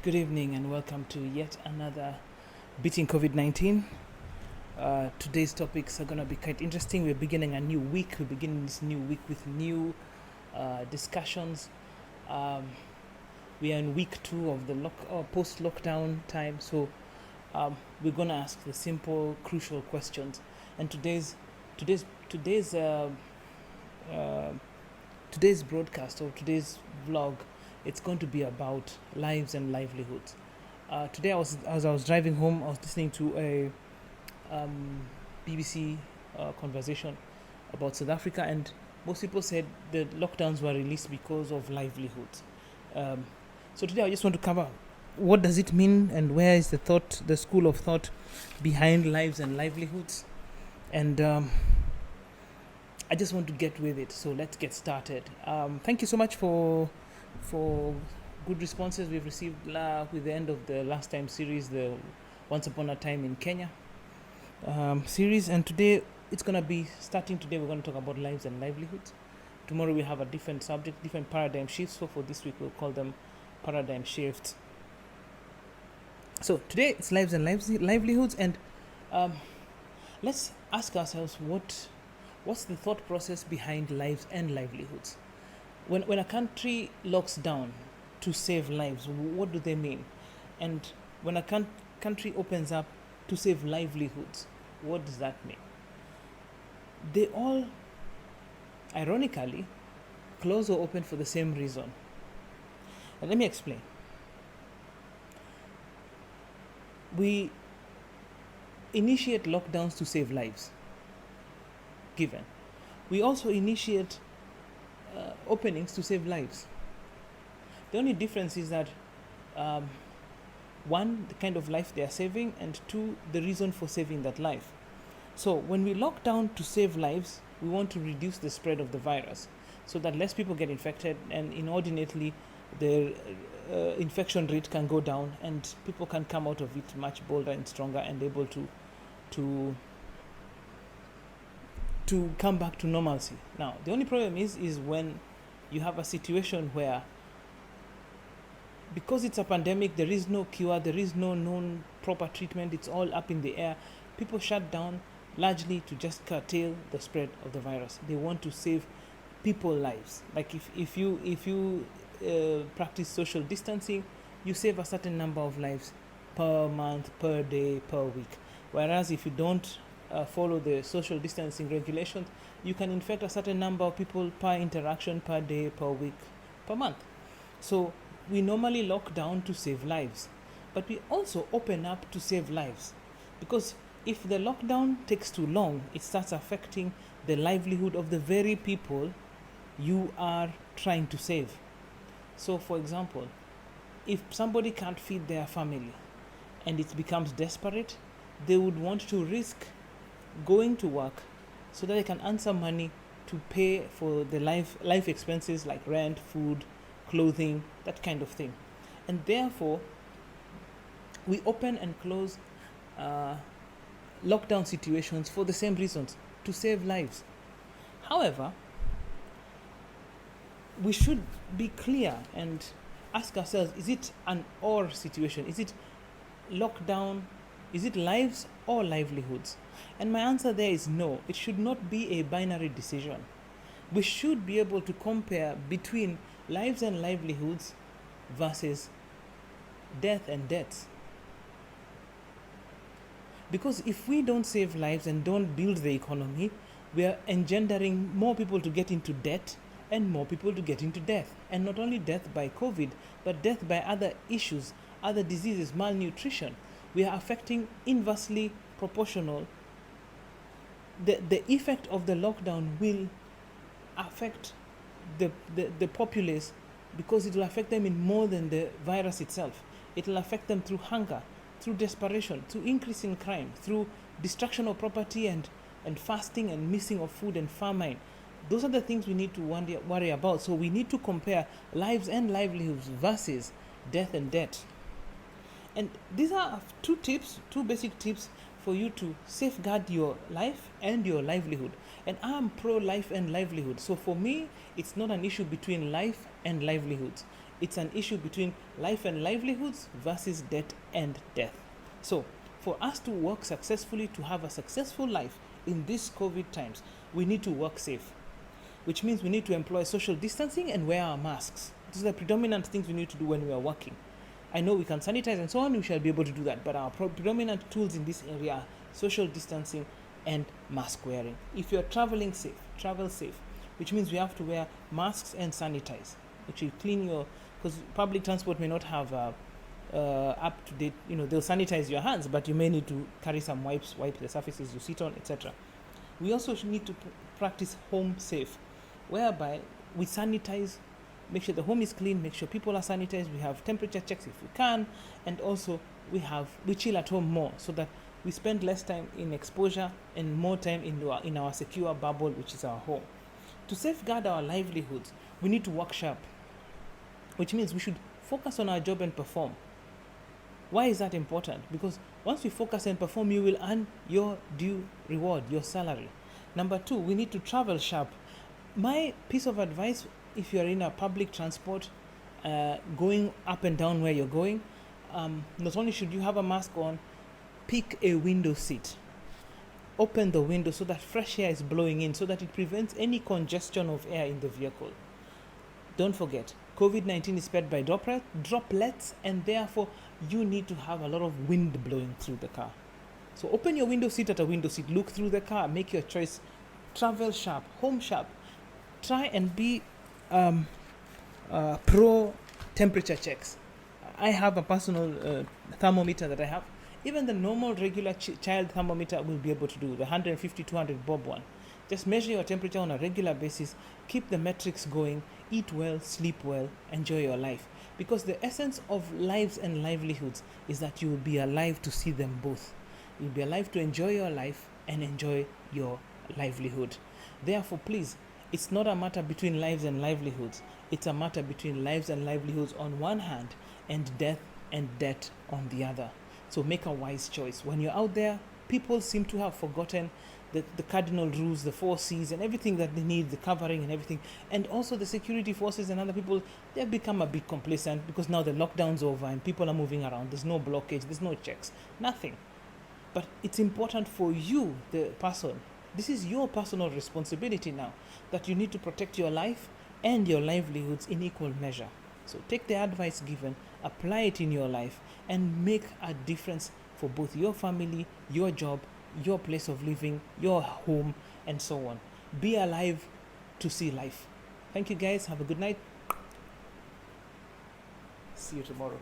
Good evening and welcome to yet another Beating COVID-19. Today's topics are going to be quite interesting. We're beginning a new week. We're beginning this new week with new discussions. We are in week 2 of the post-lockdown time. So we're going to ask the simple, crucial questions. And today's broadcast or today's vlog, it's going to be about lives and livelihoods. Today, as I was driving home, I was listening to a BBC conversation about South Africa, and most people said the lockdowns were released because of livelihoods. So today, I just want to cover what does it mean and where is the school of thought behind lives and livelihoods, and I just want to get with it. So let's get started. Thank you so much for good responses we've received with the end of the last time series, the Once Upon a Time in Kenya series. And today it's going to be starting today. We're going to talk about lives and livelihoods. Tomorrow we have a different subject, different paradigm shifts. So for this week we'll call them paradigm shifts. So today it's lives and livelihoods, and let's ask ourselves what's the thought process behind lives and livelihoods. When a country locks down to save lives, what do they mean? And when a country opens up to save livelihoods, what does that mean? They all, ironically, close or open for the same reason. And let me explain. We initiate lockdowns to save lives, given. We also initiate openings to save lives. The only difference is that one, the kind of life they are saving, and two, the reason for saving that life. So when we lock down to save lives, we want to reduce the spread of the virus so that less people get infected, and inordinately the infection rate can go down and people can come out of it much bolder and stronger and able to come back to normalcy. Now, the only problem is when you have a situation where, because it's a pandemic, there is no cure, there is no known proper treatment, it's all up in the air. People shut down largely to just curtail the spread of the virus. They want to save people's lives. Like if you practice social distancing, you save a certain number of lives per month, per day, per week. Whereas if you don't follow the social distancing regulations, you can infect a certain number of people per interaction, per day, per week, per month. So we normally lock down to save lives, but we also open up to save lives, because if the lockdown takes too long, it starts affecting the livelihood of the very people you are trying to save. So for example, if somebody can't feed their family and it becomes desperate, they would want to risk going to work so that they can earn some money to pay for the life expenses like rent, food, clothing, that kind of thing. And therefore, we open and close lockdown situations for the same reasons, to save lives. However, we should be clear and ask ourselves, is it an or situation? Is it lockdown? Is it lives or livelihoods? And my answer there is no. It should not be a binary decision. We should be able to compare between lives and livelihoods versus death and deaths. Because if we don't save lives and don't build the economy, we are engendering more people to get into debt and more people to get into death. And not only death by COVID, but death by other issues, other diseases, malnutrition. We are affecting inversely proportional. The effect of the lockdown will affect the populace, because it will affect them in more than the virus itself. It will affect them through hunger, through desperation, through increase in crime, through destruction of property and fasting and missing of food and famine. Those are the things we need to worry about. So we need to compare lives and livelihoods versus death and debt. And these are two basic tips for you to safeguard your life and your livelihood. And I'm pro-life and livelihood. So for me, it's not an issue between life and livelihoods. It's an issue between life and livelihoods versus debt and death. So, for us to work successfully, to have a successful life in these COVID times, we need to work safe, which means we need to employ social distancing and wear our masks. These are the predominant things we need to do when we are working. I know we can sanitize and so on, we shall be able to do that, but our predominant tools in this area are social distancing and mask wearing. If you're traveling safe, travel safe, which means we have to wear masks and sanitize. Actually clean your, because public transport may not have up to date, they'll sanitize your hands, but you may need to carry some wipes, wipe the surfaces you sit on, etc. We also need to practice home safe, whereby we sanitize, make sure the home is clean, make sure people are sanitized, we have temperature checks if we can, and also we chill at home more so that we spend less time in exposure and more time in our secure bubble, which is our home. To safeguard our livelihoods, we need to work sharp, which means we should focus on our job and perform. Why is that important? Because once we focus and perform, you will earn your due reward, your salary. Number 2, we need to travel sharp. My piece of advice, if you're in a public transport, going up and down where you're going, not only should you have a mask on, pick a window seat. Open the window so that fresh air is blowing in, so that it prevents any congestion of air in the vehicle. Don't forget, COVID-19 is spread by droplets, and therefore you need to have a lot of wind blowing through the car. So open your window seat at a window seat, look through the car, make your choice, travel sharp, home sharp. Try and be pro temperature checks. I have a personal thermometer that I have. Even the normal regular child thermometer will be able to do, the 150, 200 bob one. Just measure your temperature on a regular basis, keep the metrics going, eat well, sleep well, enjoy your life. Because the essence of lives and livelihoods is that you will be alive to see them both. You'll be alive to enjoy your life and enjoy your livelihood. Therefore, please, it's not a matter between lives and livelihoods. It's a matter between lives and livelihoods on one hand and death and debt on the other. So make a wise choice. When you're out there, people seem to have forgotten the cardinal rules, the 4 C's and everything that they need, the covering and everything. And also the security forces and other people, they've become a bit complacent because now the lockdown's over and people are moving around. There's no blockage, there's no checks, nothing. But it's important for you, the person. This is your personal responsibility now, that you need to protect your life and your livelihoods in equal measure. So take the advice given, apply it in your life, and make a difference for both your family, your job, your place of living, your home, and so on. Be alive to see life. Thank you guys. Have a good night. See you tomorrow.